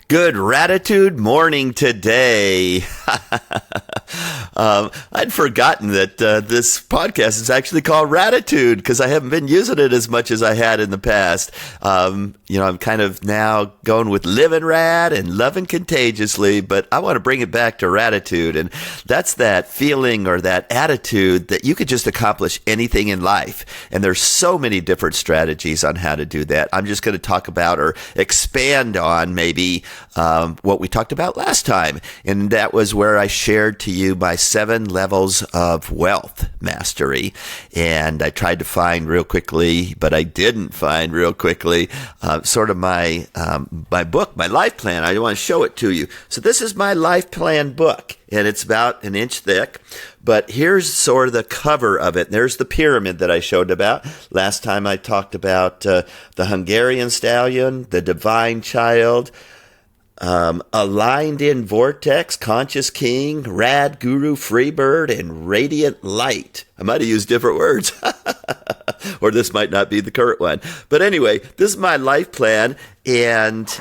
Good gratitude morning today. I'd forgotten that this podcast is actually called Gratitude because I haven't been using it as much as I had in the past. I'm kind of now going with living rad and loving contagiously, but I want to bring it back to gratitude. And that's that feeling or that attitude that you could just accomplish anything in life. And there's so many different strategies on how to do that. I'm just going to talk about or expand on maybe what we talked about last time. And that was where I shared to you my 7 levels of wealth mastery. And I tried to find real quickly, but I didn't find real quickly, sort of my book, my life plan. I want to show it to you. So this is my life plan book, and it's about an inch thick. But here's sort of the cover of it. There's the pyramid that I showed about. Last time I talked about the Hungarian stallion, the divine child, aligned in vortex, conscious king, rad guru, freebird, and radiant light. I might have used different words, or this might not be the current one. But anyway, this is my life plan, and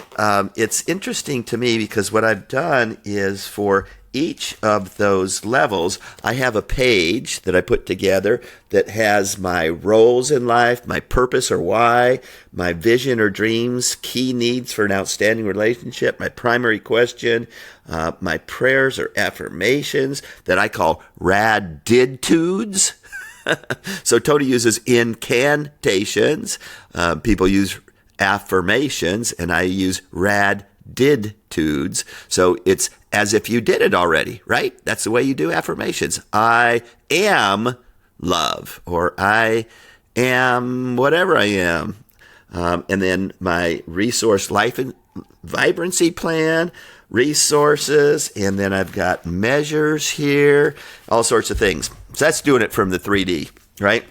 it's interesting to me because what I've done is for each of those levels, I have a page that I put together that has my roles in life, my purpose or why, my vision or dreams, key needs for an outstanding relationship, my primary question, my prayers or affirmations that I call raditudes. So Tony uses incantations. People use affirmations, and I use raditudes. So it's as if you did it already, right? That's the way you do affirmations. I am love, or I am whatever I am. And then my resource life and vibrancy plan, resources, and then I've got measures here, all sorts of things. So that's doing it from the 3D, right?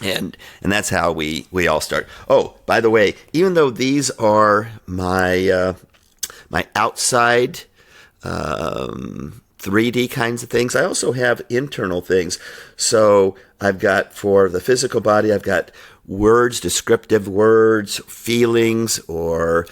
And that's how we all start. Oh, by the way, even though these are my outside 3D kinds of things, I also have internal things. So I've got, for the physical body, I've got words, descriptive words, feelings, or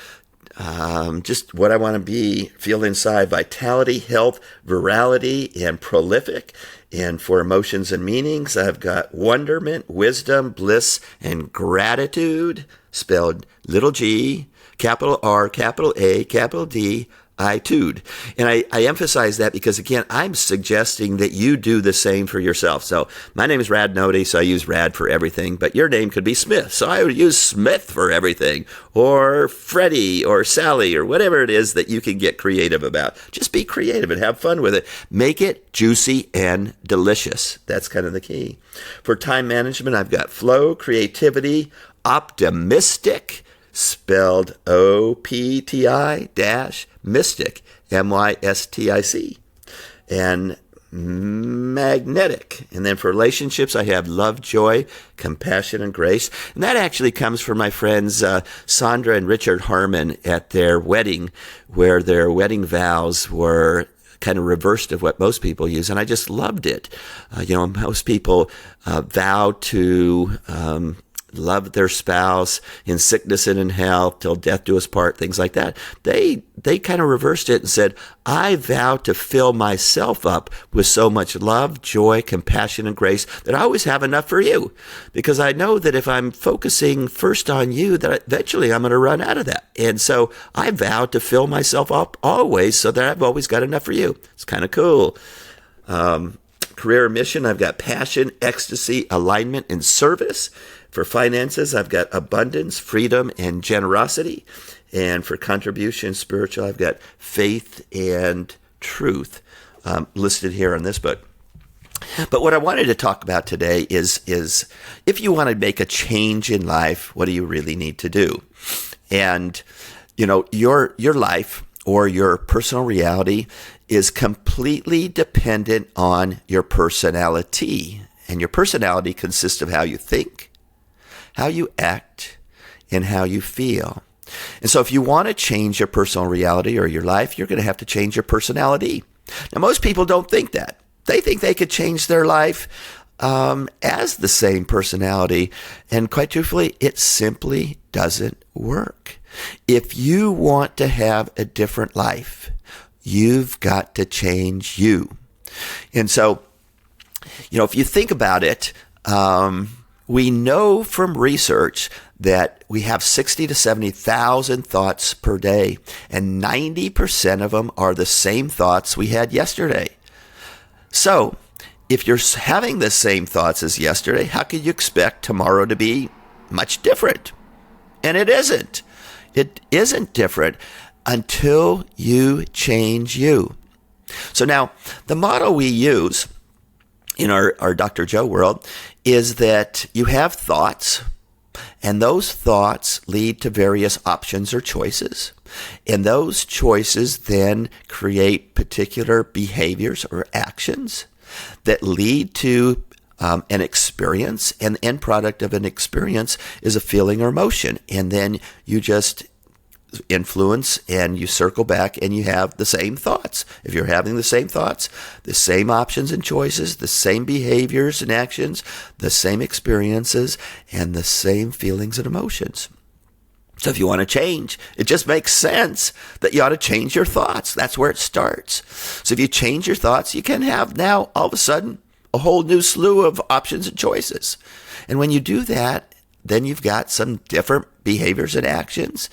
just what I want to feel inside: vitality, health, virality, and prolific. And for emotions and meanings, I've got wonderment, wisdom, bliss, and gratitude, spelled little g, capital R, capital A, capital D, I-tude. And I emphasize that because, again, I'm suggesting that you do the same for yourself. So my name is Rad Noti, so I use Rad for everything, but your name could be Smith, so I would use Smith for everything, or Freddie, or Sally, or whatever it is that you can get creative about. Just be creative and have fun with it. Make it juicy and delicious. That's kind of the key. For time management, I've got flow, creativity, optimistic, spelled O-P-T-I dash mystic, M-Y-S-T-I-C, and magnetic. And then for relationships, I have love, joy, compassion, and grace. And that actually comes from my friends Sandra and Richard Harmon at their wedding, where their wedding vows were kind of reversed of what most people use, and I just loved it. Most people vow to love their spouse in sickness and in health till death do us part, things like that. They kind of reversed it and said, I vow to fill myself up with so much love, joy, compassion, and grace that I always have enough for you. Because I know that if I'm focusing first on you, that eventually I'm going to run out of that. And so I vow to fill myself up always so that I've always got enough for you. It's kind of cool. Career mission, I've got passion, ecstasy, alignment, and service. For finances, I've got abundance, freedom, and generosity. And for contribution, spiritual, I've got faith and truth listed here on this book. But what I wanted to talk about today is if you want to make a change in life, what do you really need to do? And, your life or your personal reality is completely dependent on your personality. And your personality consists of how you think, how you act, and how you feel. And so if you want to change your personal reality or your life, you're going to have to change your personality. Now, most people don't think that. They think they could change their life as the same personality. And quite truthfully, it simply doesn't work. If you want to have a different life, you've got to change you. And so, if you think about it, we know from research that we have 60 to 70,000 thoughts per day, and 90% of them are the same thoughts we had yesterday. So, if you're having the same thoughts as yesterday, how could you expect tomorrow to be much different? And it isn't. It isn't different until you change you. So now, the model we use in our Dr. Joe world is that you have thoughts, and those thoughts lead to various options or choices. And those choices then create particular behaviors or actions that lead to an experience, and the end product of an experience is a feeling or emotion. And then you just influence and you circle back and you have the same thoughts. If you're having the same thoughts, the same options and choices, the same behaviors and actions, the same experiences, and the same feelings and emotions. So if you want to change, it just makes sense that you ought to change your thoughts. That's where it starts. So if you change your thoughts, you can have now all of a sudden a whole new slew of options and choices. And when you do that, then you've got some different behaviors and actions,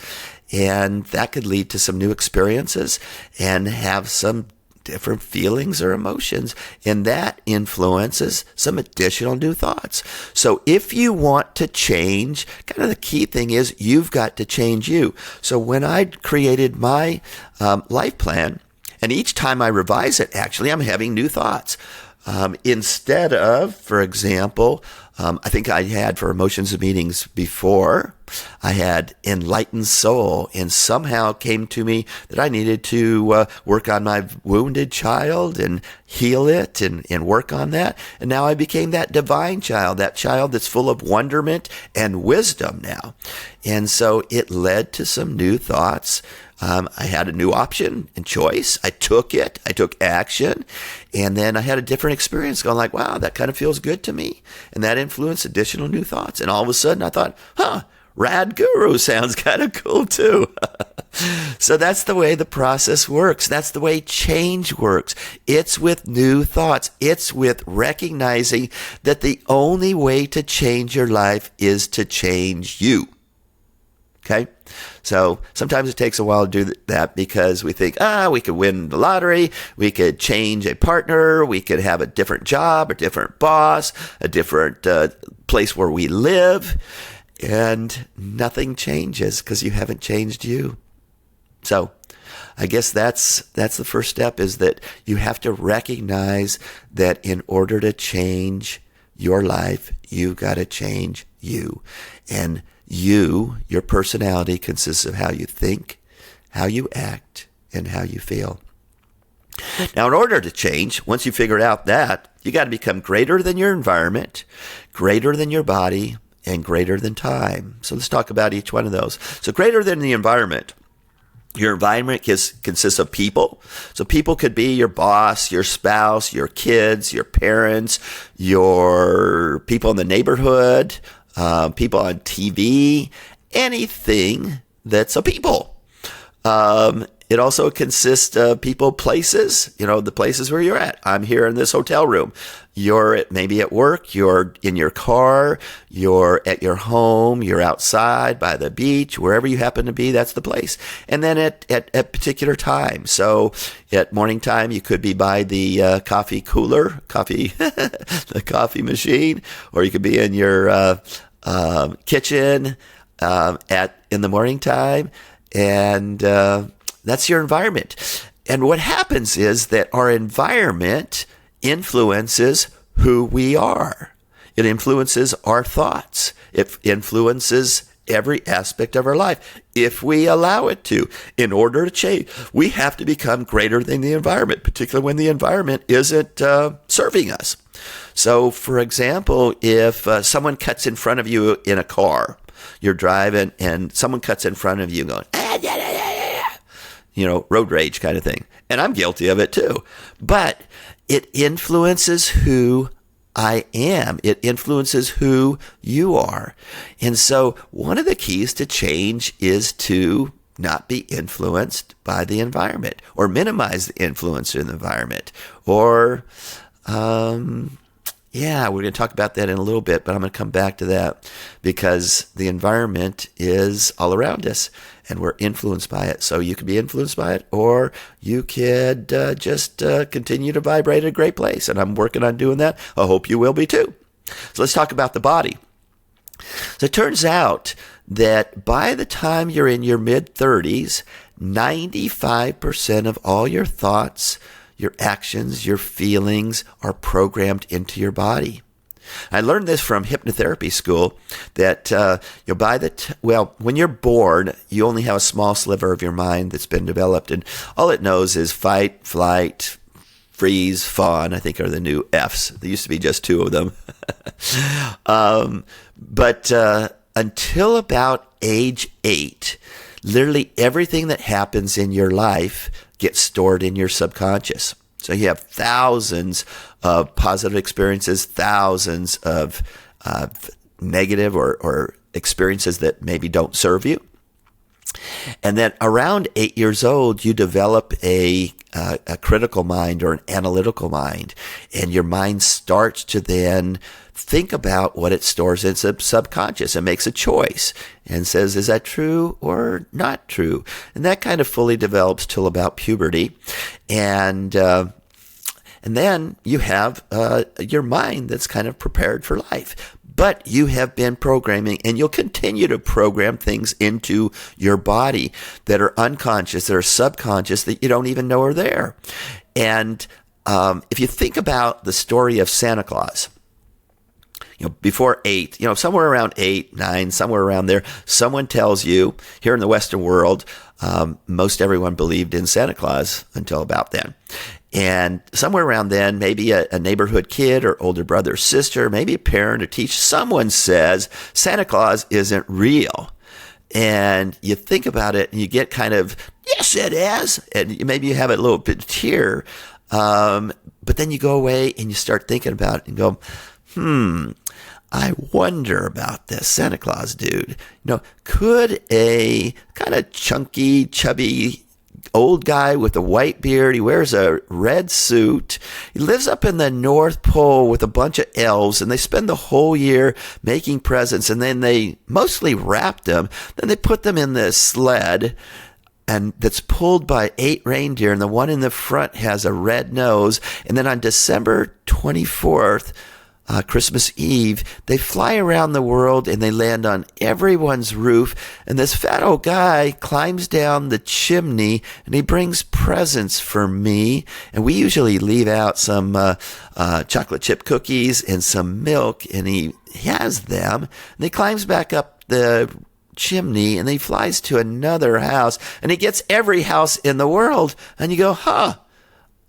and that could lead to some new experiences and have some different feelings or emotions, and that influences some additional new thoughts. So if you want to change, kind of the key thing is you've got to change you. So when I created my life plan, and each time I revise it, actually, I'm having new thoughts. Instead of, for example, I think I had for emotions and meanings before, I had enlightened soul, and somehow came to me that I needed to work on my wounded child and heal it and work on that. And now I became that divine child, that child that's full of wonderment and wisdom now. And so it led to some new thoughts. I had a new option and choice. I took it. I took action. And then I had a different experience going like, wow, that kind of feels good to me. And that influenced additional new thoughts. And all of a sudden I thought, Rad Guru sounds kind of cool too. So that's the way the process works. That's the way change works. It's with new thoughts. It's with recognizing that the only way to change your life is to change you. Okay? So sometimes it takes a while to do that because we think, we could win the lottery, we could change a partner, we could have a different job, a different boss, a different place where we live, and nothing changes because you haven't changed you. So I guess that's the first step, is that you have to recognize that in order to change your life, you've got to change you. And your personality consists of how you think, how you act, and how you feel. Now, in order to change, once you figure out that, you got to become greater than your environment, greater than your body, and greater than time. So let's talk about each one of those. So greater than the environment. Your environment consists of people. So people could be your boss, your spouse, your kids, your parents, your people in the neighborhood, people on TV, anything that's a people. It also consists of people, places, the places where you're at. I'm here in this hotel room. You're maybe at work, you're in your car, you're at your home, you're outside by the beach, wherever you happen to be, that's the place. And then at particular times. So at morning time, you could be by the coffee cooler, the coffee machine, or you could be in your kitchen in the morning time. And that's your environment. And what happens is that our environment influences who we are. It influences our thoughts. It influences every aspect of our life if we allow it to. In order to change, we have to become greater than the environment, particularly when the environment isn't serving us. So, for example, if someone cuts in front of you in a car, you're driving and someone cuts in front of you going, road rage kind of thing. And I'm guilty of it too. But it influences who I am. It influences who you are. And so one of the keys to change is to not be influenced by the environment, or minimize the influence in the environment. Or, we're going to talk about that in a little bit, but I'm going to come back to that because the environment is all around us and we're influenced by it. So you could be influenced by it, or you could just continue to vibrate at a great place. And I'm working on doing that. I hope you will be too. So let's talk about the body. So it turns out that by the time you're in your mid-30s, 95% of all your thoughts, your actions, your feelings are programmed into your body. I learned this from hypnotherapy school that when you're born, you only have a small sliver of your mind that's been developed, and all it knows is fight, flight, freeze, fawn, I think are the new Fs. There used to be just 2 of them. But until about age 8, literally everything that happens in your life gets stored in your subconscious. So you have thousands of positive experiences, thousands of negative or experiences that maybe don't serve you. And then around 8 years old, you develop a critical mind or an analytical mind, and your mind starts to then think about what it stores in its subconscious and makes a choice and says, is that true or not true? And that kind of fully develops till about puberty. And then you have your mind that's kind of prepared for life. But you have been programming, and you'll continue to program things into your body that are unconscious, that are subconscious, that you don't even know are there. And if you think about the story of Santa Claus, before 8, somewhere around 8, 9, somewhere around there, someone tells you, here in the Western world, most everyone believed in Santa Claus until about then. And somewhere around then, maybe a neighborhood kid or older brother or sister, maybe a parent or teacher, someone says Santa Claus isn't real. And you think about it and you get kind of, yes, it is. And maybe you have a little bit of tear. But then you go away and you start thinking about it and go, I wonder about this Santa Claus dude. Could a kind of chunky, chubby old guy with a white beard, he wears a red suit, he lives up in the North Pole with a bunch of elves, and they spend the whole year making presents, and then they mostly wrap them, then they put them in this sled, and that's pulled by 8 reindeer, and the one in the front has a red nose, and then on December 24th, Christmas Eve, they fly around the world and they land on everyone's roof, and this fat old guy climbs down the chimney and he brings presents for me, and we usually leave out some chocolate chip cookies and some milk, and he has them, and he climbs back up the chimney and he flies to another house and he gets every house in the world, and you go,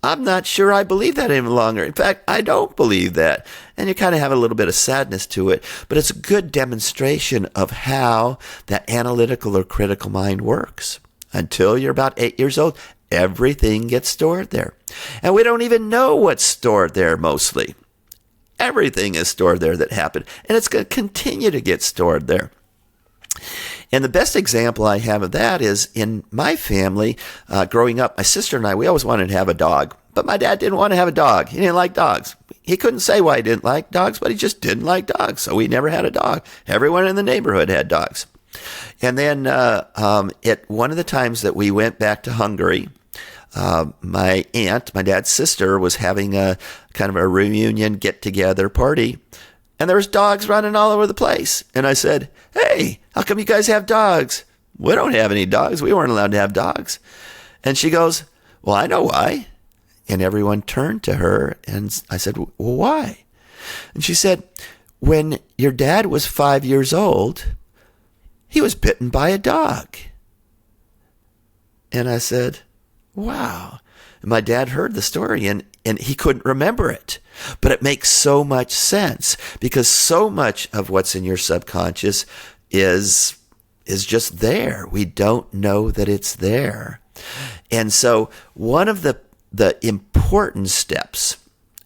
I'm not sure I believe that any longer. In fact, I don't believe that. And you kind of have a little bit of sadness to it. But it's a good demonstration of how that analytical or critical mind works. Until you're about 8 years old, everything gets stored there. And we don't even know what's stored there mostly. Everything is stored there that happened. And it's going to continue to get stored there. And the best example I have of that is in my family, growing up, my sister and I, we always wanted to have a dog. But my dad didn't want to have a dog. He didn't like dogs. He couldn't say why he didn't like dogs, but he just didn't like dogs. So we never had a dog. Everyone in the neighborhood had dogs. And then at one of the times that we went back to Hungary, my aunt, my dad's sister, was having a kind of a reunion get-together party. And there was dogs running all over the place. And I said, hey, how come you guys have dogs? We don't have any dogs. We weren't allowed to have dogs. And she goes, well, I know why. And everyone turned to her. And I said, well, why? And she said, when your dad was 5 years old, he was bitten by a dog. And I said, wow. And my dad heard the story and he couldn't remember it. But it makes so much sense because so much of what's in your subconscious is just there. We don't know that it's there. And so one of the important steps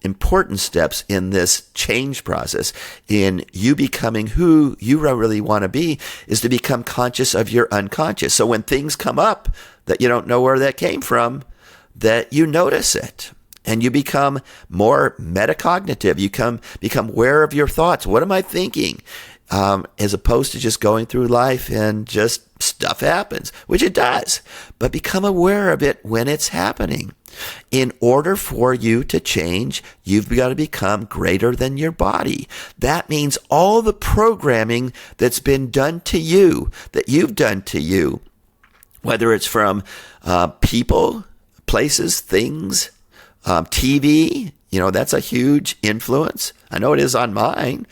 important steps in this change process in you becoming who you really want to be is to become conscious of your unconscious. So when things come up that you don't know where that came from, that you notice it and you become more metacognitive. You become aware of your thoughts. What am I thinking? As opposed to just going through life and just stuff happens, which it does, but become aware of it when it's happening. In order for you to change, you've got to become greater than your body. That means all the programming that's been done to you, that you've done to you, whether it's from people, places, things, TV, that's a huge influence. I know it is on mine.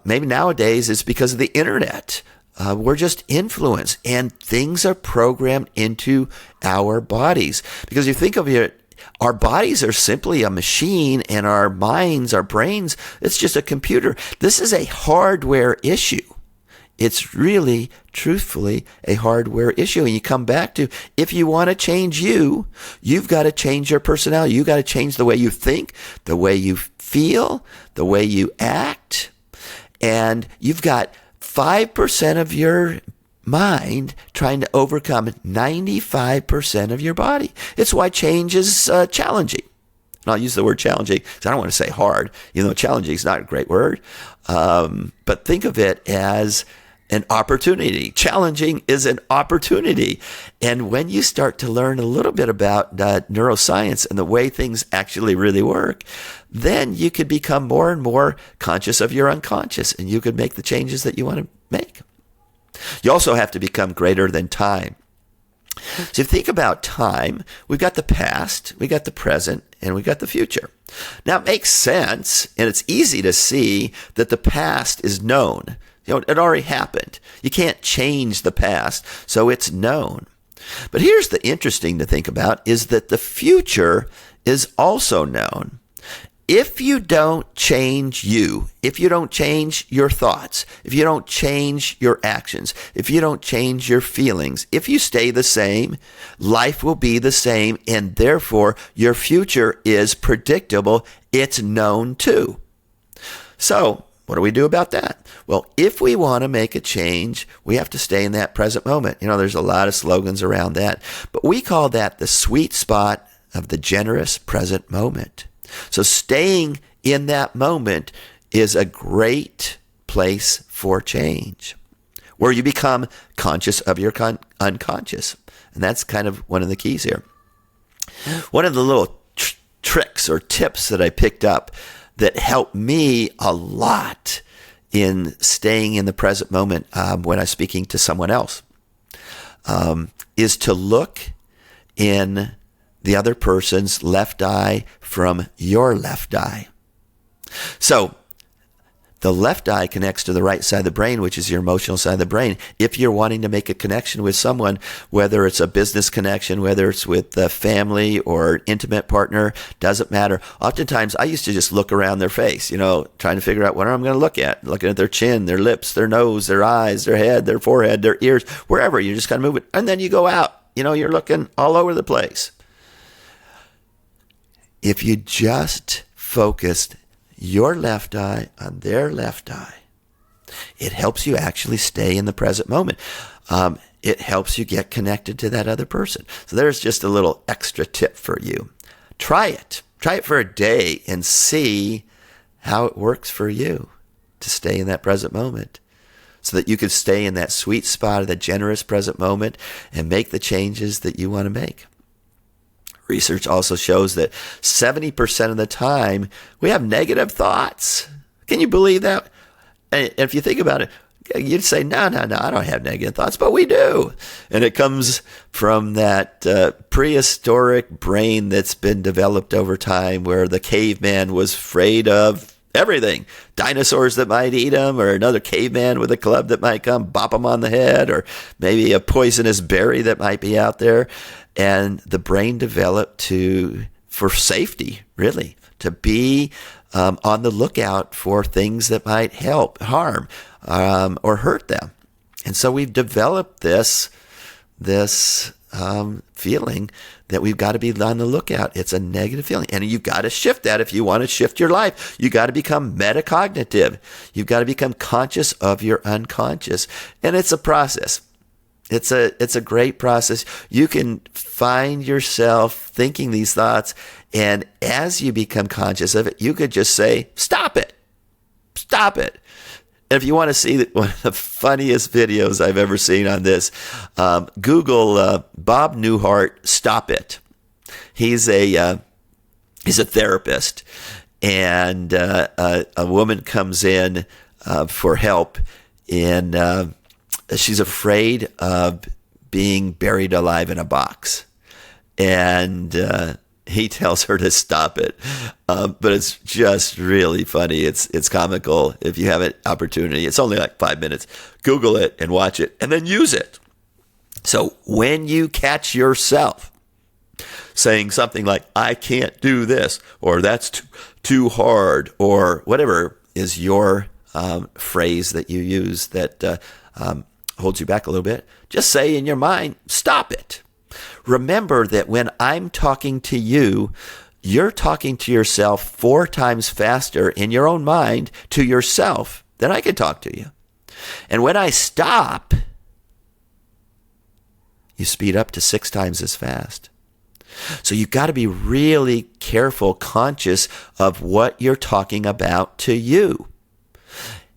Maybe nowadays it's because of the internet. We're just influenced, and things are programmed into our bodies. Because you think of it, our bodies are simply a machine, and our minds, our brains, it's just a computer. This is a hardware issue. It's really, truthfully, a hardware issue. And you come back to, if you want to change you've got to change your personality. You've got to change the way you think, the way you feel, the way you act. And you've got 5% of your mind trying to overcome 95% of your body. It's why change is challenging. And I'll use the word challenging because I don't want to say hard. Challenging is not a great word. But think of it as an opportunity. Challenging is an opportunity. And when you start to learn a little bit about neuroscience and the way things actually really work, then you could become more and more conscious of your unconscious, and you could make the changes that you want to make. You also have to become greater than time. So if you think about time, we've got the past, we got the present, and we got the future. Now it makes sense, and it's easy to see that the past is known. It already happened. You can't change the past, so it's known. But here's the interesting to think about is that the future is also known. If you don't change you, if you don't change your thoughts, if you don't change your actions, if you don't change your feelings, if you stay the same, life will be the same, and therefore your future is predictable. It's known too. So, what do we do about that? Well, if we want to make a change, we have to stay in that present moment. There's a lot of slogans around that, but we call that the sweet spot of the generous present moment. So staying in that moment is a great place for change, where you become conscious of your unconscious. And that's kind of one of the keys here. One of the little tricks or tips that I picked up that helped me a lot in staying in the present moment when I'm speaking to someone else is to look in the other person's left eye from your left eye. So the left eye connects to the right side of the brain, which is your emotional side of the brain. If you're wanting to make a connection with someone, whether it's a business connection, whether it's with a family or intimate partner, doesn't matter. Oftentimes, I used to just look around their face, trying to figure out what I'm going to look at. Looking at their chin, their lips, their nose, their eyes, their head, their forehead, their ears, wherever. You just kind of move it. And then you go out. You're looking all over the place. If you just focused your left eye on their left eye, it helps you actually stay in the present moment. It helps you get connected to that other person. So there's just a little extra tip for you. Try it. Try it for a day and see how it works for you to stay in that present moment, so that you can stay in that sweet spot of the generous present moment and make the changes that you want to make. Research also shows that 70% of the time we have negative thoughts. Can you believe that? And if you think about it, you'd say, no, I don't have negative thoughts, but we do. And it comes from that prehistoric brain that's been developed over time, where the caveman was afraid of everything. Dinosaurs that might eat him, or another caveman with a club that might come bop him on the head, or maybe a poisonous berry that might be out there. And the brain developed for safety, really, to be on the lookout for things that might harm, or hurt them. And so we've developed this feeling that we've got to be on the lookout. It's a negative feeling. And you've got to shift that if you want to shift your life. You've got to become metacognitive. You've got to become conscious of your unconscious. And it's a process. It's a great process. You can find yourself thinking these thoughts, and as you become conscious of it, you could just say, stop it. Stop it. And if you want to see one of the funniest videos I've ever seen on this, Google Bob Newhart, Stop It. He's a therapist, and a woman comes in for help, and she's afraid of being buried alive in a box. And he tells her to stop it. But it's just really funny. It's comical. If you have an opportunity, it's only like 5 minutes. Google it and watch it and then use it. So when you catch yourself saying something like, I can't do this, or that's too hard, or whatever is your phrase that you use that holds you back a little bit, just say in your mind, stop it. Remember that when I'm talking to you, you're talking to yourself 4 times faster in your own mind to yourself than I can talk to you. And when I stop, you speed up to 6 times as fast. So you've got to be really careful, conscious of what you're talking about to you.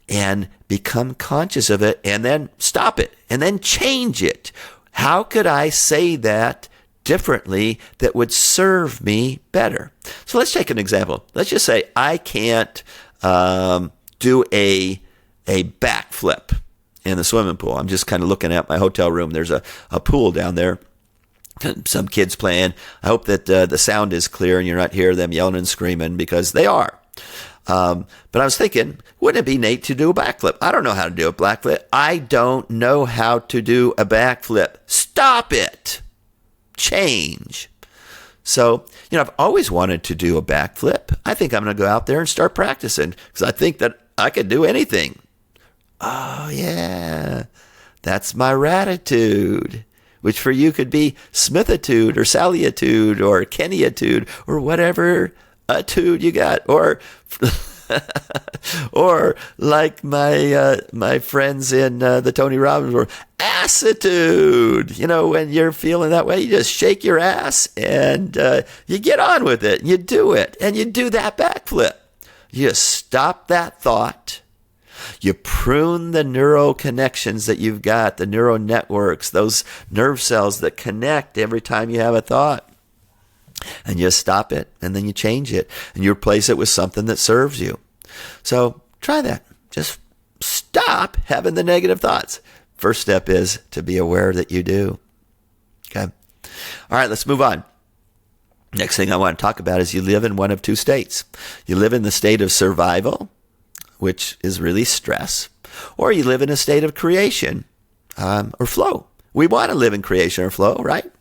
And become conscious of it, and then stop it, and then change it. How could I say that differently that would serve me better? So let's take an example. Let's just say I can't do a backflip in the swimming pool. I'm just kind of looking at my hotel room. There's a pool down there. Some kids playing. I hope that the sound is clear and you're not hearing them yelling and screaming, because they are. But I was thinking, wouldn't it be neat to do a backflip? I don't know how to do a backflip. I don't know how to do a backflip. Stop it. Change. So, I've always wanted to do a backflip. I think I'm going to go out there and start practicing, because I think that I could do anything. Oh, yeah. That's my ratitude, which for you could be smithitude or sallyitude or kennyitude or whatever tude you got, or or like my friends in the Tony Robbins were, assitude. When you're feeling that way, you just shake your ass and you get on with it. You do it, and you do that backflip. You stop that thought. You prune the neural connections that you've got, the neural networks, those nerve cells that connect every time you have a thought. And you stop it, and then you change it, and you replace it with something that serves you. So try that. Just stop having the negative thoughts. First step is to be aware that you do. Okay. All right, let's move on. Next thing I want to talk about is you live in one of 2 states. You live in the state of survival, which is really stress, or you live in a state of creation or flow. We want to live in creation or flow, right?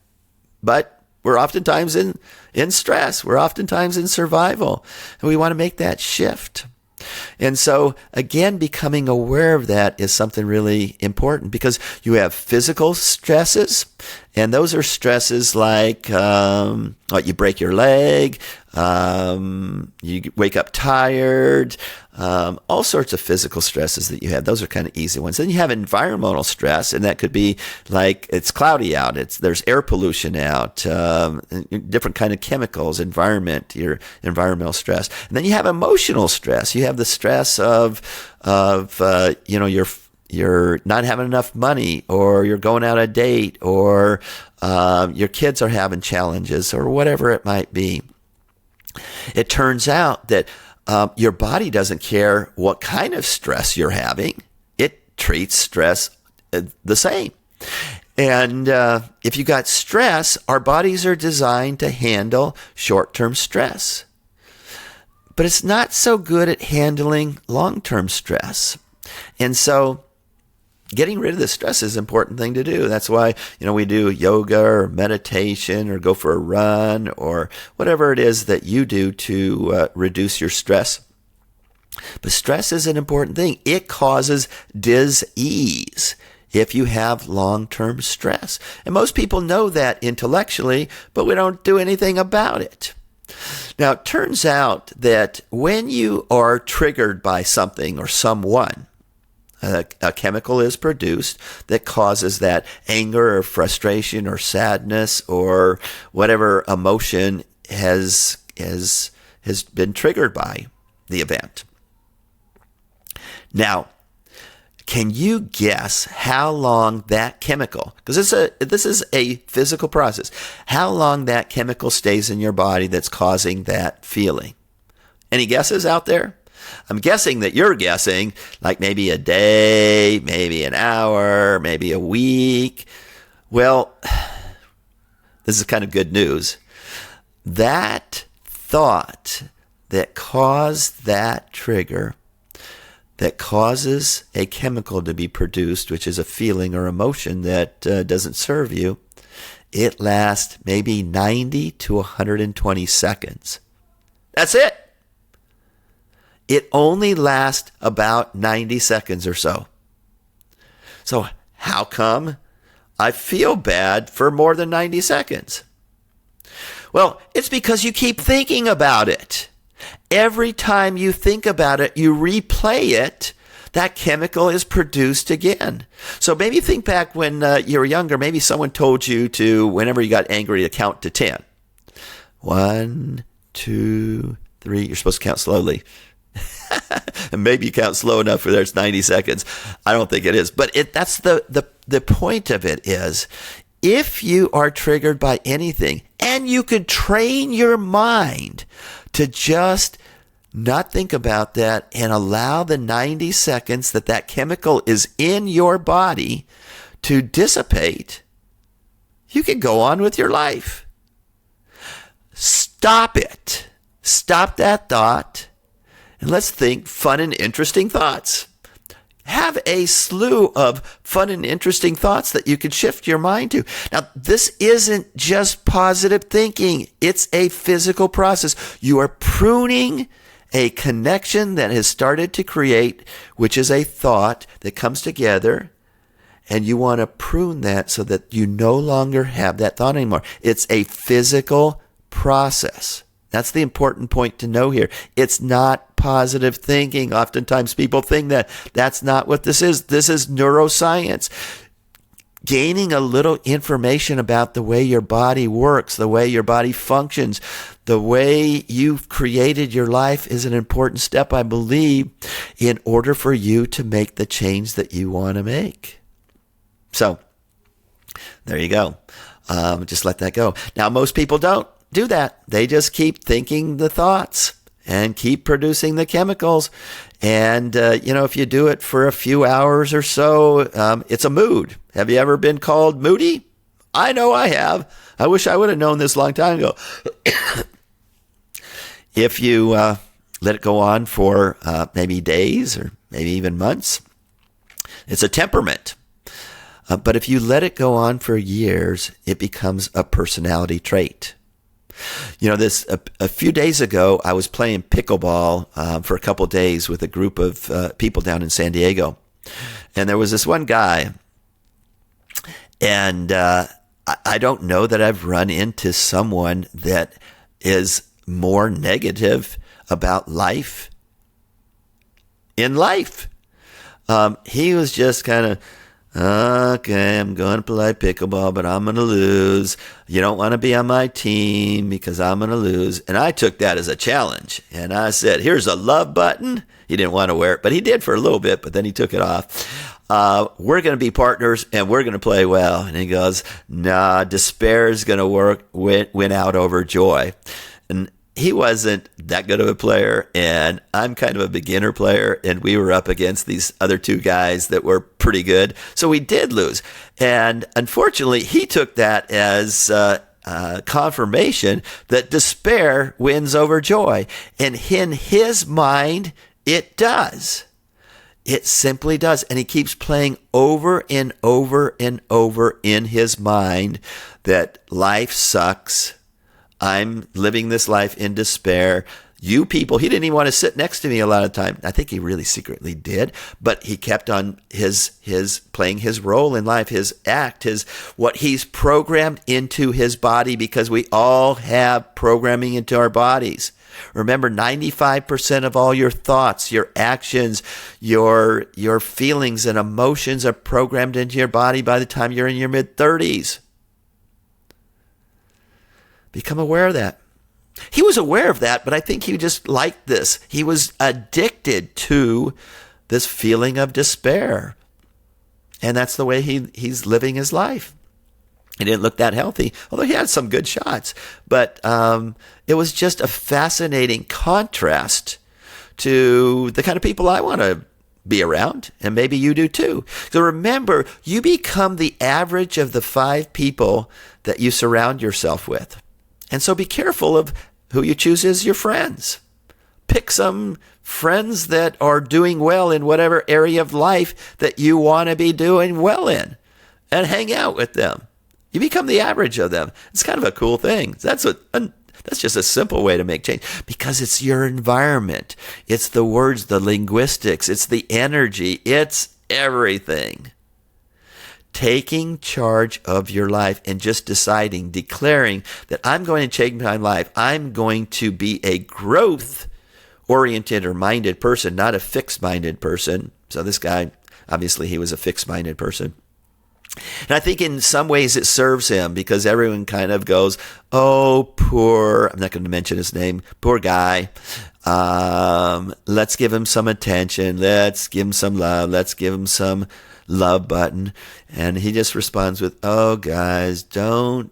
But we're oftentimes in stress. We're oftentimes in survival. And we want to make that shift. And so, again, becoming aware of that is something really important, because you have physical stresses, and those are stresses like you break your leg, you wake up tired, all sorts of physical stresses that you have. Those are kind of easy ones. Then you have environmental stress, and that could be like it's cloudy out, there's air pollution out, different kind of chemicals, environment, your environmental stress. And then you have emotional stress. You have the stress of you're not having enough money, or you're going out on a date, or your kids are having challenges, or whatever it might be. It turns out that your body doesn't care what kind of stress you're having. It treats stress the same. And if you got stress, our bodies are designed to handle short-term stress. But it's not so good at handling long-term stress. And so getting rid of the stress is an important thing to do. That's why, we do yoga or meditation or go for a run or whatever it is that you do to reduce your stress. But stress is an important thing. It causes dis-ease. if you have long-term stress. And most people know that intellectually, but we don't do anything about it. Now, it turns out that when you are triggered by something or someone, a chemical is produced that causes that anger or frustration or sadness or whatever emotion has been triggered by the event. Now, can you guess how long that chemical, because this is a physical process, how long that chemical stays in your body that's causing that feeling? Any guesses out there? I'm guessing that you're guessing like maybe a day, maybe an hour, maybe a week. Well, this is kind of good news. That thought that caused that trigger, that causes a chemical to be produced, which is a feeling or emotion that doesn't serve you, it lasts maybe 90 to 120 seconds. That's it. It only lasts about 90 seconds or so. So how come I feel bad for more than 90 seconds? Well, it's because you keep thinking about it. Every time you think about it, you replay it, that chemical is produced again. So maybe think back when you were younger, maybe someone told you to, whenever you got angry, to count to 10. 1, 2, 3. You're supposed to count slowly. And maybe you count slow enough where there's 90 seconds. I don't think it is. But that's the point of it is, if you are triggered by anything, and you could train your mind to just not think about that and allow the 90 seconds that chemical is in your body to dissipate, you can go on with your life. Stop it. Stop that thought, and let's think fun and interesting thoughts. Have a slew of fun and interesting thoughts that you can shift your mind to. Now, this isn't just positive thinking. It's a physical process. You are pruning a connection that has started to create, which is a thought that comes together, and you want to prune that so that you no longer have that thought anymore. It's a physical process. That's the important point to know here. It's not positive thinking. Oftentimes people think that. That's not what this is. This is neuroscience. Gaining a little information about the way your body works, the way your body functions, the way you've created your life is an important step, I believe, in order for you to make the change that you want to make. So, there you go. Just let that go. Now, most people don't do that. They just keep thinking the thoughts and keep producing the chemicals. And, if you do it for a few hours or so, it's a mood. Have you ever been called moody? I know I have. I wish I would have known this a long time ago. If you let it go on for maybe days or maybe even months, it's a temperament. But if you let it go on for years, it becomes a personality trait. A few days ago, I was playing pickleball for a couple of days with a group of people down in San Diego. And there was this one guy, and I don't know that I've run into someone that is more negative about life in life. He was just kind of, okay, I'm going to play pickleball, but I'm going to lose. You don't want to be on my team because I'm going to lose. And I took that as a challenge. And I said, here's a love button. He didn't want to wear it, but he did for a little bit, but then he took it off. We're going to be partners and we're going to play well. And he goes, nah, despair is going to win out over joy. And he wasn't that good of a player, and I'm kind of a beginner player, and we were up against these other two guys that were pretty good. So we did lose. And unfortunately, he took that as confirmation that despair wins over joy. And in his mind, it does. It simply does. And he keeps playing over and over and over in his mind that life sucks. I'm living this life in despair. You people, he didn't even want to sit next to me a lot of the time. I think he really secretly did, but he kept on his playing his role in life, his act, what he's programmed into his body, because we all have programming into our bodies. Remember, 95% of all your thoughts, your actions, your feelings and emotions are programmed into your body by the time you're in your mid-30s. Become aware of that. He was aware of that, but I think he just liked this. He was addicted to this feeling of despair. And that's the way he's living his life. He didn't look that healthy, although he had some good shots. But it was just a fascinating contrast to the kind of people I want to be around, and maybe you do too. So remember, you become the average of the 5 people that you surround yourself with. And so be careful of who you choose as your friends. Pick some friends that are doing well in whatever area of life that you want to be doing well in, and hang out with them. You become the average of them. It's kind of a cool thing. That's just a simple way to make change, because it's your environment. It's the words, the linguistics, it's the energy, it's everything. Taking charge of your life and just declaring that I'm going to change my life. I'm going to be a growth-oriented or minded person, not a fixed-minded person. So this guy, obviously he was a fixed-minded person. And I think in some ways it serves him, because everyone kind of goes, oh, I'm not going to mention his name, poor guy. Let's give him some attention. Let's give him some love. Let's give him some love button. And he just responds with, oh, guys, don't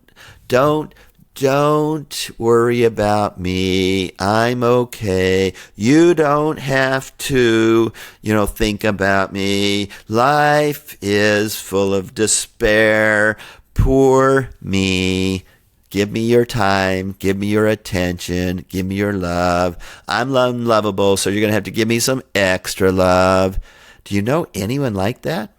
worry about me. I'm okay. You don't have to, think about me. Life is full of despair. Poor me. Give me your time. Give me your attention. Give me your love. I'm unlovable, so you're going to have to give me some extra love. Do you know anyone like that?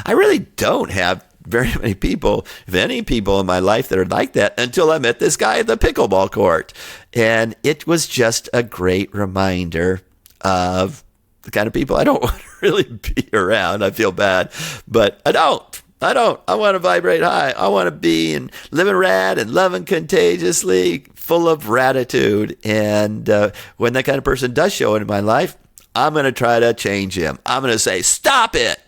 I really don't have very many people, if any people in my life that are like that, until I met this guy at the pickleball court. And it was just a great reminder of the kind of people I don't want to really be around. I feel bad, but I don't. I want to vibrate high. I want to be and living rad and loving contagiously, full of gratitude. And when that kind of person does show into my life, I'm going to try to change him. I'm going to say, stop it.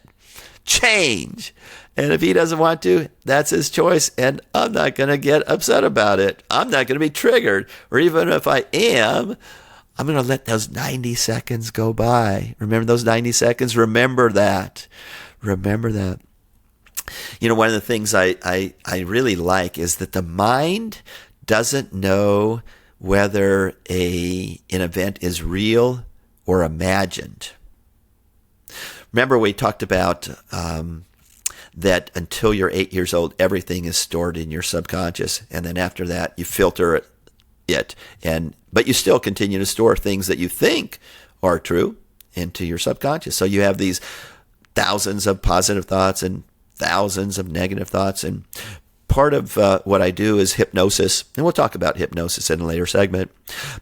Change. And if he doesn't want to, that's his choice. And I'm not going to get upset about it. I'm not going to be triggered. Or even if I am, I'm going to let those 90 seconds go by. Remember those 90 seconds? Remember that. Remember that. One of the things I really like is that the mind doesn't know whether an event is real or imagined. Remember, we talked about that until you're 8 years old, everything is stored in your subconscious, and then after that, you filter it, but you still continue to store things that you think are true into your subconscious. So you have these thousands of positive thoughts and thousands of negative thoughts, and part of what I do is hypnosis, and we'll talk about hypnosis in a later segment.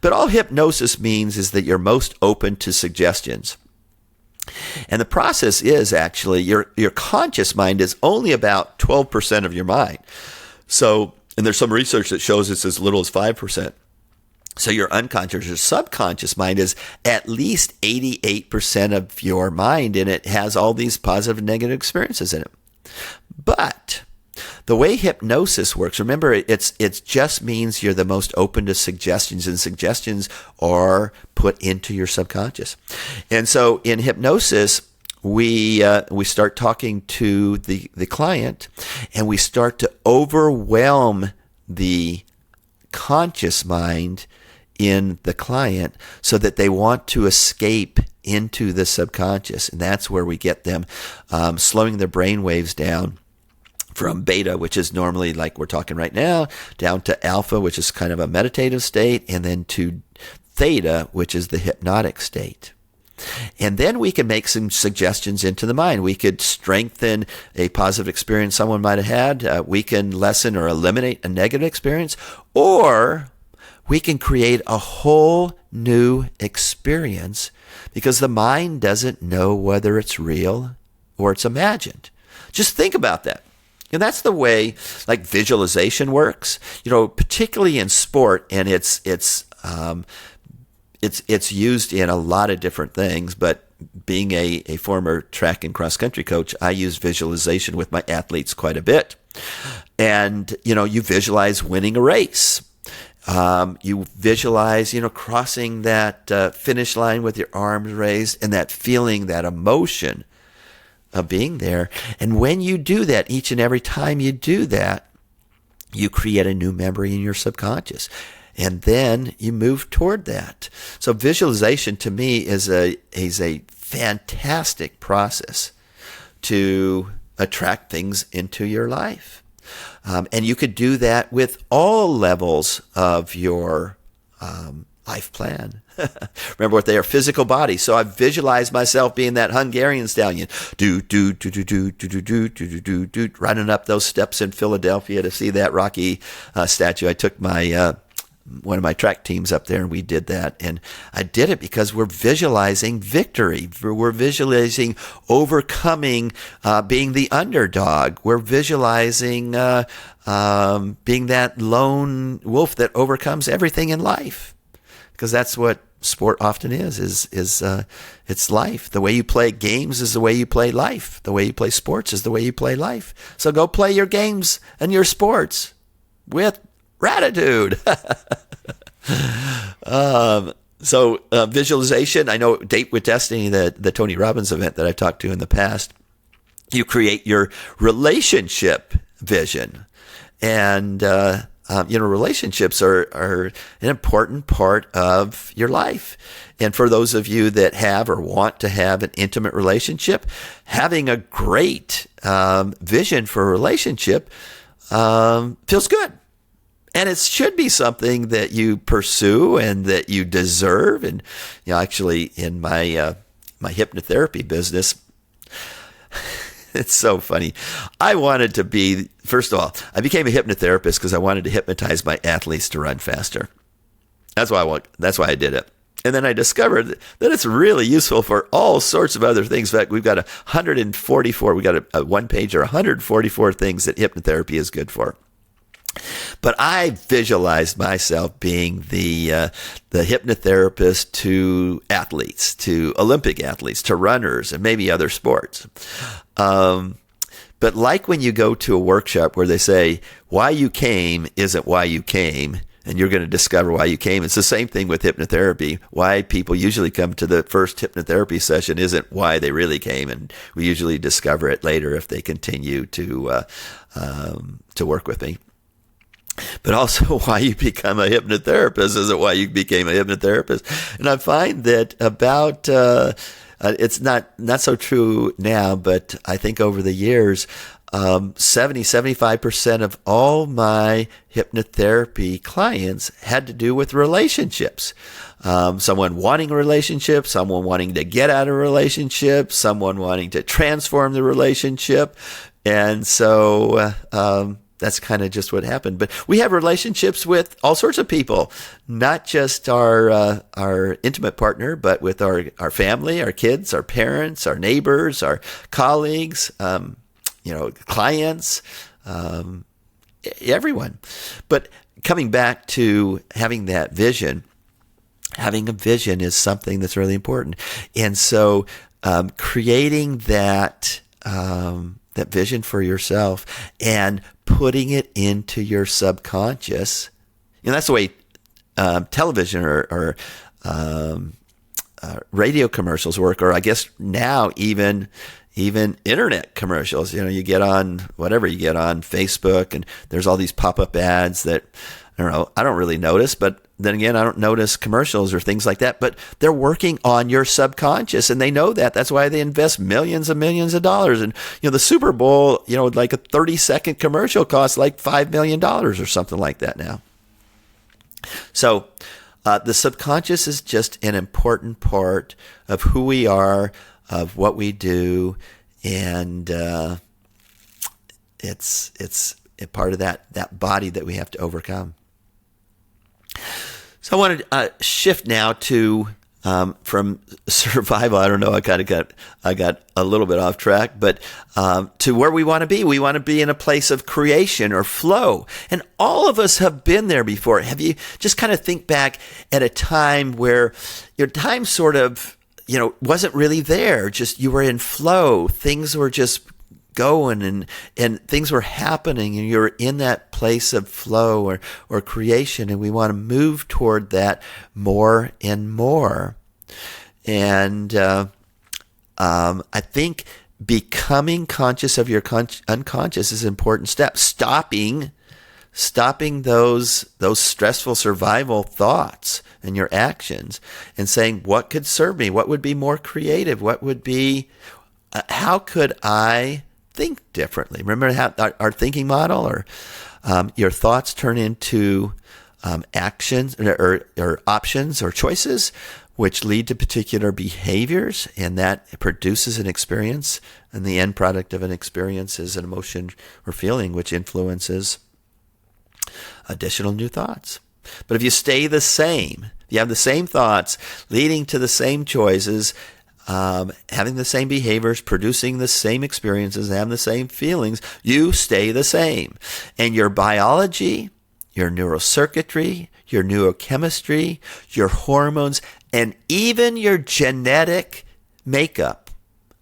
But all hypnosis means is that you're most open to suggestions. And the process is actually your conscious mind is only about 12% of your mind. So, and there's some research that shows it's as little as 5%. So your unconscious or subconscious mind is at least 88% of your mind, and it has all these positive and negative experiences in it. But the way hypnosis works, remember, it just means you're the most open to suggestions, and suggestions are put into your subconscious. And so in hypnosis, we start talking to the client, and we start to overwhelm the conscious mind in the client so that they want to escape into the subconscious. And that's where we get them slowing their brainwaves down from beta, which is normally like we're talking right now, down to alpha, which is kind of a meditative state, and then to theta, which is the hypnotic state. And then we can make some suggestions into the mind. We could strengthen a positive experience someone might have had. We can lessen or eliminate a negative experience, or we can create a whole new experience because the mind doesn't know whether it's real or it's imagined. Just think about that. And that's the way like visualization works, particularly in sport, and it's used in a lot of different things, but being a former track and cross country coach, I use visualization with my athletes quite a bit. And, you visualize winning a race. You visualize, crossing that finish line with your arms raised and that feeling, that emotion of being there. And when you do that, each and every time you do that, you create a new memory in your subconscious. And then you move toward that. So visualization to me is a fantastic process to attract things into your life. And you could do that with all levels of your life plan. Remember what they are, physical body. So I visualize myself being that Hungarian stallion, running up those steps in Philadelphia to see that Rocky statue. I took my one of my track teams up there and we did that. And I did it because we're visualizing victory. We're visualizing overcoming, being the underdog. We're visualizing being that lone wolf that overcomes everything in life. Because that's what sport often is it's life. The way you play games is the way you play life. The way you play sports is the way you play life. So go play your games and your sports with gratitude. So visualization, I know Date with Destiny, the Tony Robbins event that I've talked to in the past, you create your relationship vision. And, relationships are an important part of your life. And for those of you that have or want to have an intimate relationship, having a great vision for a relationship feels good. And it should be something that you pursue and that you deserve. And actually, in my my hypnotherapy business, it's so funny. I wanted to be, first of all, I became a hypnotherapist because I wanted to hypnotize my athletes to run faster. That's why I did it. And then I discovered that it's really useful for all sorts of other things. In fact, we've got 144, we got a one-pager, 144 things that hypnotherapy is good for. But I visualized myself being the hypnotherapist to athletes, to Olympic athletes, to runners, and maybe other sports. But like when you go to a workshop where they say, why you came isn't why you came, and you're going to discover why you came. It's the same thing with hypnotherapy. Why people usually come to the first hypnotherapy session isn't why they really came, and we usually discover it later if they continue to work with me. But also why you become a hypnotherapist isn't why you became a hypnotherapist. And I find that about, it's not so true now, but I think over the years, 75% of all my hypnotherapy clients had to do with relationships. Someone wanting a relationship, someone wanting to get out of a relationship, someone wanting to transform the relationship. And so, that's kind of just what happened. But we have relationships with all sorts of people, not just our intimate partner, but with our family, our kids, our parents, our neighbors, our colleagues, clients, everyone. But coming back to having that vision, having a vision is something that's really important. And so creating that vision for yourself and putting it into your subconscious. That's the way television or radio commercials work, or I guess now even internet commercials. You get on whatever, you get on Facebook and there's all these pop-up ads that, I don't really notice, but then again, I don't notice commercials or things like that, but they're working on your subconscious and they know that. That's why they invest millions and millions of dollars. And, the Super Bowl, like a 30-second commercial costs like $5 million or something like that now. So the subconscious is just an important part of who we are, of what we do. And it's a part of that body that we have to overcome. So I want to shift now to from survival. I don't know. I got a little bit off track, but to where we want to be. We want to be in a place of creation or flow, and all of us have been there before. Have you just kind of think back at a time where your time sort of wasn't really there? Just you were in flow. Things were just going and things were happening, and you're in that place of flow or creation, and we want to move toward that more and more. And I think becoming conscious of your unconscious is an important step. Stopping those stressful survival thoughts and your actions, and saying, what could serve me? What would be more creative? What would be how could I think differently? Remember how our thinking model, or your thoughts turn into actions or options or choices, which lead to particular behaviors, and that produces an experience, and the end product of an experience is an emotion or feeling, which influences additional new thoughts. But if you stay the same, you have the same thoughts leading to the same choices, having the same behaviors, producing the same experiences, having the same feelings, you stay the same. And your biology, your neurocircuitry, your neurochemistry, your hormones, and even your genetic makeup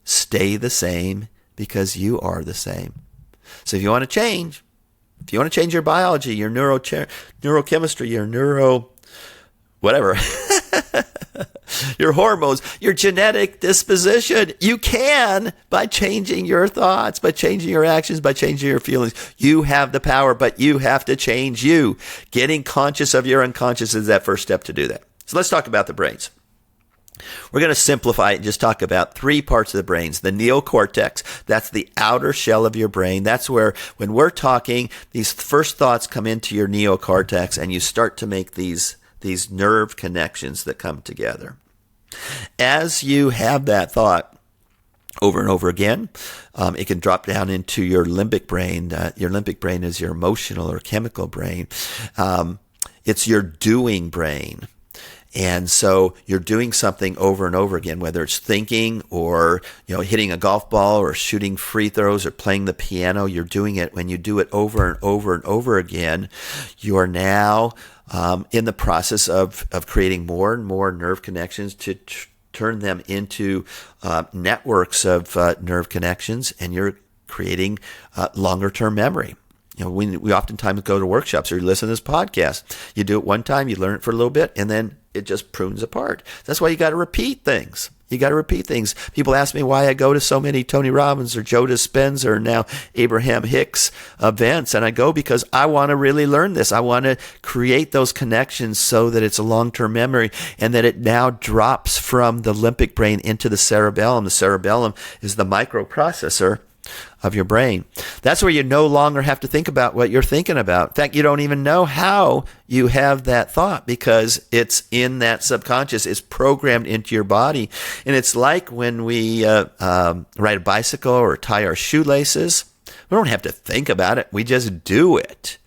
stay the same because you are the same. So if you want to change your biology, your neurochemistry, your whatever, your hormones, your genetic disposition, you can by changing your thoughts, by changing your actions, by changing your feelings. You have the power, but you have to change you. Getting conscious of your unconscious is that first step to do that. So let's talk about the brains. We're going to simplify it and just talk about three parts of the brains. The neocortex, that's the outer shell of your brain. That's where, when we're talking, these first thoughts come into your neocortex, and you start to make these nerve connections that come together. As you have that thought over and over again, it can drop down into your limbic brain. Your limbic brain is your emotional or chemical brain. It's your doing brain. And so you're doing something over and over again, whether it's thinking or hitting a golf ball or shooting free throws or playing the piano. You're doing it. When you do it over and over and over again, you are now in the process of creating more and more nerve connections to turn them into networks of nerve connections, and you're creating longer term memory. We oftentimes go to workshops or you listen to this podcast. You do it one time, you learn it for a little bit, and then it just prunes apart. That's why you got to repeat things. People ask me why I go to so many Tony Robbins or Joe Dispenza or now Abraham Hicks events. And I go because I want to really learn this. I want to create those connections so that it's a long-term memory, and that it now drops from the limbic brain into the cerebellum. The cerebellum is the microprocessor of your brain. That's where you no longer have to think about what you're thinking about. In fact, you don't even know how you have that thought because it's in that subconscious. It's programmed into your body. And it's like when we ride a bicycle or tie our shoelaces. We don't have to think about it. We just do it.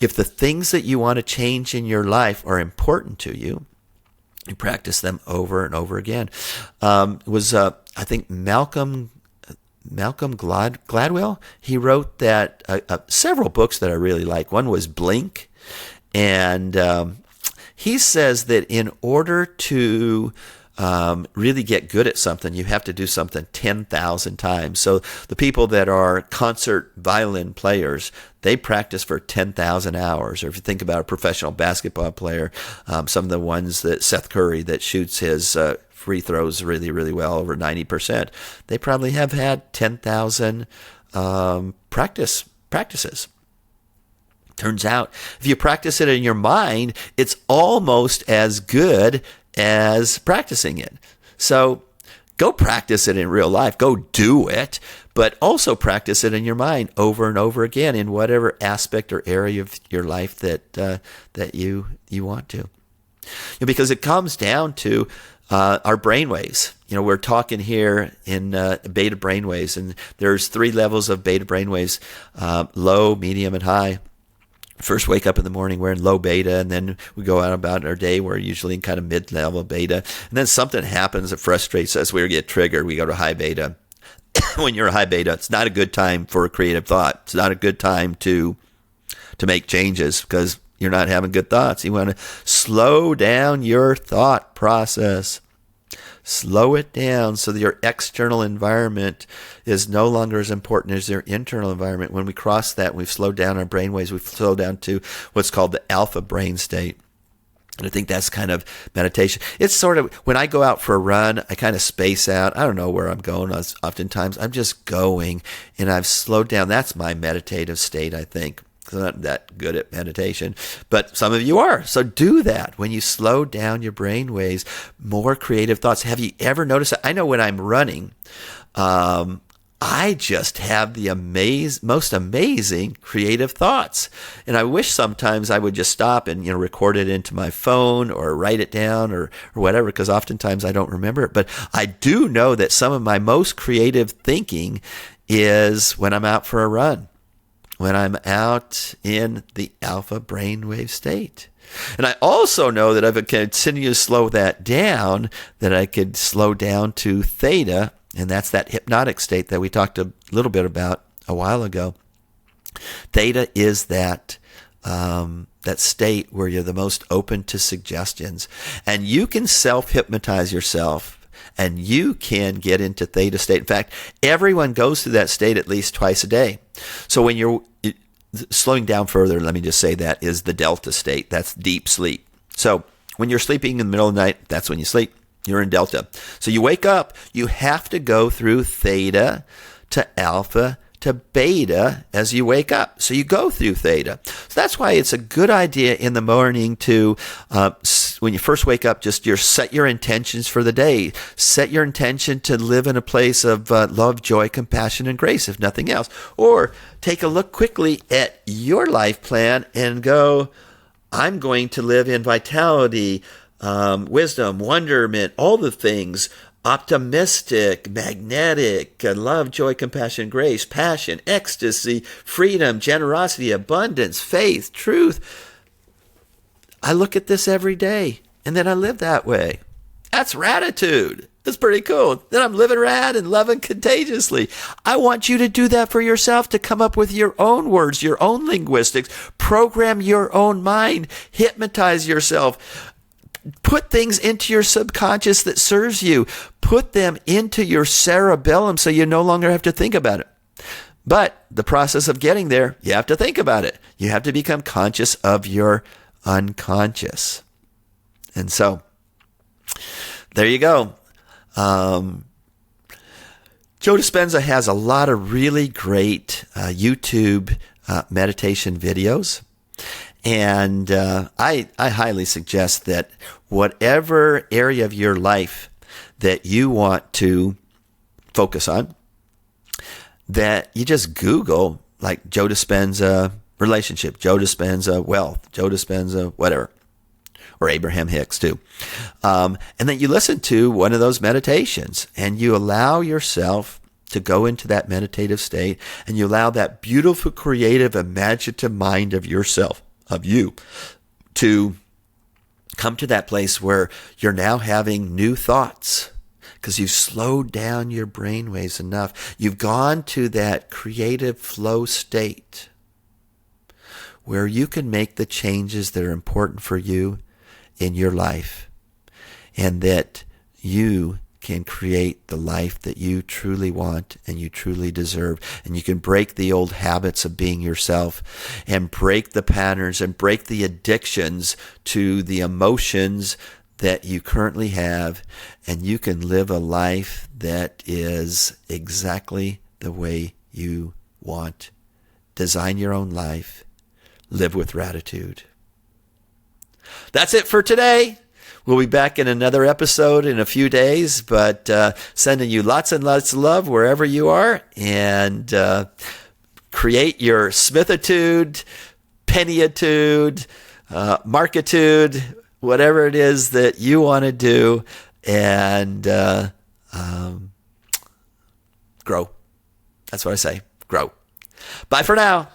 If the things that you want to change in your life are important to you, you practice them over and over again. I think Malcolm Gladwell, he wrote that several books that I really like. One was Blink, and he says that in order to really get good at something, you have to do something 10,000 times. So the people that are concert violin players, they practice for 10,000 hours. Or if you think about a professional basketball player, some of the ones that Seth Curry that shoots his free throws really, really well, over 90%. They probably have had 10,000 practices. Turns out, if you practice it in your mind, it's almost as good as practicing it. So go practice it in real life. Go do it, but also practice it in your mind over and over again in whatever aspect or area of your life that you want to. Because it comes down to our brainwaves. We're talking here in beta brainwaves, and there's 3 levels of beta brainwaves, low, medium, and high. first wake up in the morning, we're in low beta, and then we go out about our day. We're usually in kind of mid-level beta. And then something happens that frustrates us. We get triggered. We go to high beta. When you're high beta, it's not a good time for a creative thought. It's not a good time to make changes because you're not having good thoughts. You want to slow down your thought process. Slow it down so that your external environment is no longer as important as your internal environment. When we cross that, we've slowed down our brainwaves. We've slowed down to what's called the alpha brain state. And I think that's kind of meditation. It's sort of, when I go out for a run, I kind of space out. I don't know where I'm going. Oftentimes, I'm just going, and I've slowed down. That's my meditative state, I think. I'm not that good at meditation, but some of you are. So do that. When you slow down your brain waves, more creative thoughts. Have you ever noticed that? I know when I'm running, I just have the most amazing creative thoughts. And I wish sometimes I would just stop and record it into my phone or write it down or whatever, because oftentimes I don't remember it. But I do know that some of my most creative thinking is when I'm out for a run, when I'm out in the alpha brainwave state. And I also know that if I continue to slow that down, that I could slow down to theta, and that's that hypnotic state that we talked a little bit about a while ago. Theta is that state where you're the most open to suggestions. And you can self-hypnotize yourself, and you can get into theta state. In fact, everyone goes through that state at least twice a day. So when you're slowing down further, let me just say that is the delta state. That's deep sleep. So when you're sleeping in the middle of the night, that's when you sleep. You're in delta. So you wake up, you have to go through theta to alpha to beta as you wake up. So you go through theta. So that's why it's a good idea in the morning to, when you first wake up, just set your intentions for the day. Set your intention to live in a place of love, joy, compassion, and grace, if nothing else. Or take a look quickly at your life plan and go, I'm going to live in vitality, wisdom, wonderment, all the things, optimistic, magnetic, love, joy, compassion, grace, passion, ecstasy, freedom, generosity, abundance, faith, truth. I look at this every day, and then I live that way. That's gratitude. That's pretty cool. Then I'm living rad and loving contagiously. I want you to do that for yourself, to come up with your own words, your own linguistics, program your own mind, hypnotize yourself. Put things into your subconscious that serves you. Put them into your cerebellum so you no longer have to think about it. But the process of getting there, you have to think about it. You have to become conscious of your unconscious. And so, there you go. Joe Dispenza has a lot of really great YouTube meditation videos. And I highly suggest that whatever area of your life that you want to focus on, that you just Google like Joe Dispenza relationship, Joe Dispenza wealth, Joe Dispenza whatever, or Abraham Hicks too. And then you listen to one of those meditations and you allow yourself to go into that meditative state, and you allow that beautiful, creative, imaginative mind of yourself, of you, to come to that place where you're now having new thoughts because you've slowed down your brain waves enough. You've gone to that creative flow state where you can make the changes that are important for you in your life, and that you can create the life that you truly want and you truly deserve. And you can break the old habits of being yourself and break the patterns and break the addictions to the emotions that you currently have. And you can live a life that is exactly the way you want. Design your own life. Live with gratitude. That's it for today. We'll be back in another episode in a few days, but sending you lots and lots of love wherever you are, and create your Smithitude, Pennyitude, Markitude, whatever it is that you want to do, and grow. That's what I say, grow. Bye for now.